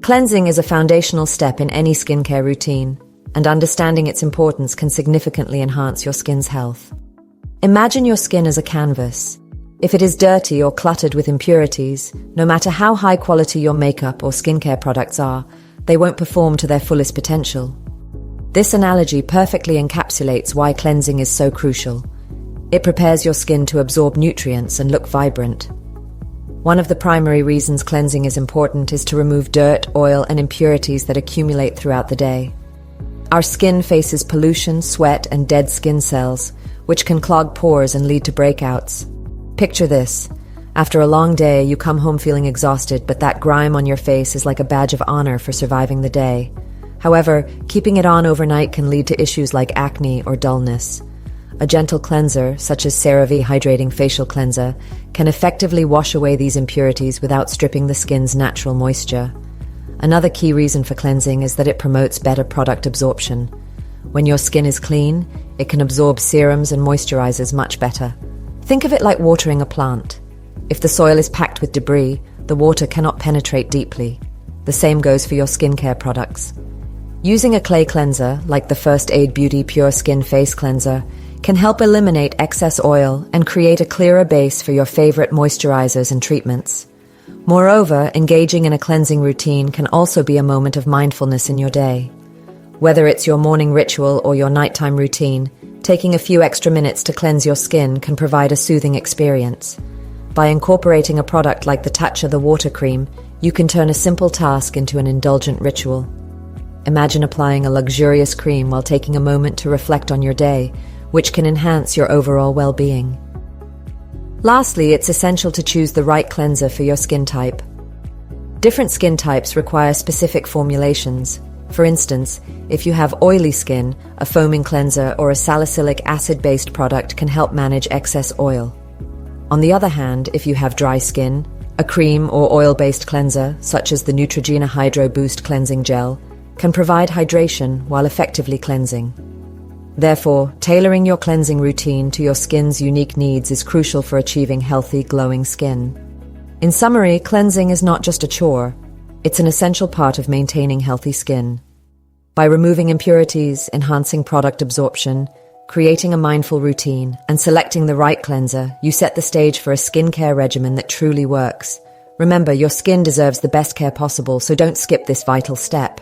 Cleansing is a foundational step in any skincare routine, and understanding its importance can significantly enhance your skin's health. Imagine your skin as a canvas. If it is dirty or cluttered with impurities, no matter how high quality your makeup or skincare products are, they won't perform to their fullest potential. This analogy perfectly encapsulates why cleansing is so crucial. It prepares your skin to absorb nutrients and look vibrant. One of the primary reasons cleansing is important is to remove dirt, oil, and impurities that accumulate throughout the day. Our skin faces pollution, sweat, and dead skin cells, which can clog pores and lead to breakouts. Picture this. After a long day, you come home feeling exhausted, but that grime on your face is like a badge of honor for surviving the day. However, keeping it on overnight can lead to issues like acne or dullness. A gentle cleanser, such as CeraVe Hydrating Facial Cleanser, can effectively wash away these impurities without stripping the skin's natural moisture. Another key reason for cleansing is that it promotes better product absorption. When your skin is clean, it can absorb serums and moisturizers much better. Think of it like watering a plant. If the soil is packed with debris, the water cannot penetrate deeply. The same goes for your skincare products. Using a clay cleanser, like the First Aid Beauty Pure Skin Face Cleanser, can help eliminate excess oil and create a clearer base for your favorite moisturizers and treatments. Moreover, engaging in a cleansing routine can also be a moment of mindfulness in your day. Whether it's your morning ritual or your nighttime routine, taking a few extra minutes to cleanse your skin can provide a soothing experience. By incorporating a product like the Tatcha the Water Cream, you can turn a simple task into an indulgent ritual. Imagine applying a luxurious cream while taking a moment to reflect on your day, which can enhance your overall well-being. Lastly, it's essential to choose the right cleanser for your skin type. Different skin types require specific formulations. For instance, if you have oily skin, a foaming cleanser or a salicylic acid-based product can help manage excess oil. On the other hand, if you have dry skin, a cream or oil-based cleanser, such as the Neutrogena Hydro Boost Cleansing Gel, can provide hydration while effectively cleansing. Therefore, tailoring your cleansing routine to your skin's unique needs is crucial for achieving healthy, glowing skin. In summary, cleansing is not just a chore. It's an essential part of maintaining healthy skin. By removing impurities, enhancing product absorption, creating a mindful routine, and selecting the right cleanser, you set the stage for a skincare regimen that truly works. Remember, your skin deserves the best care possible, so don't skip this vital step.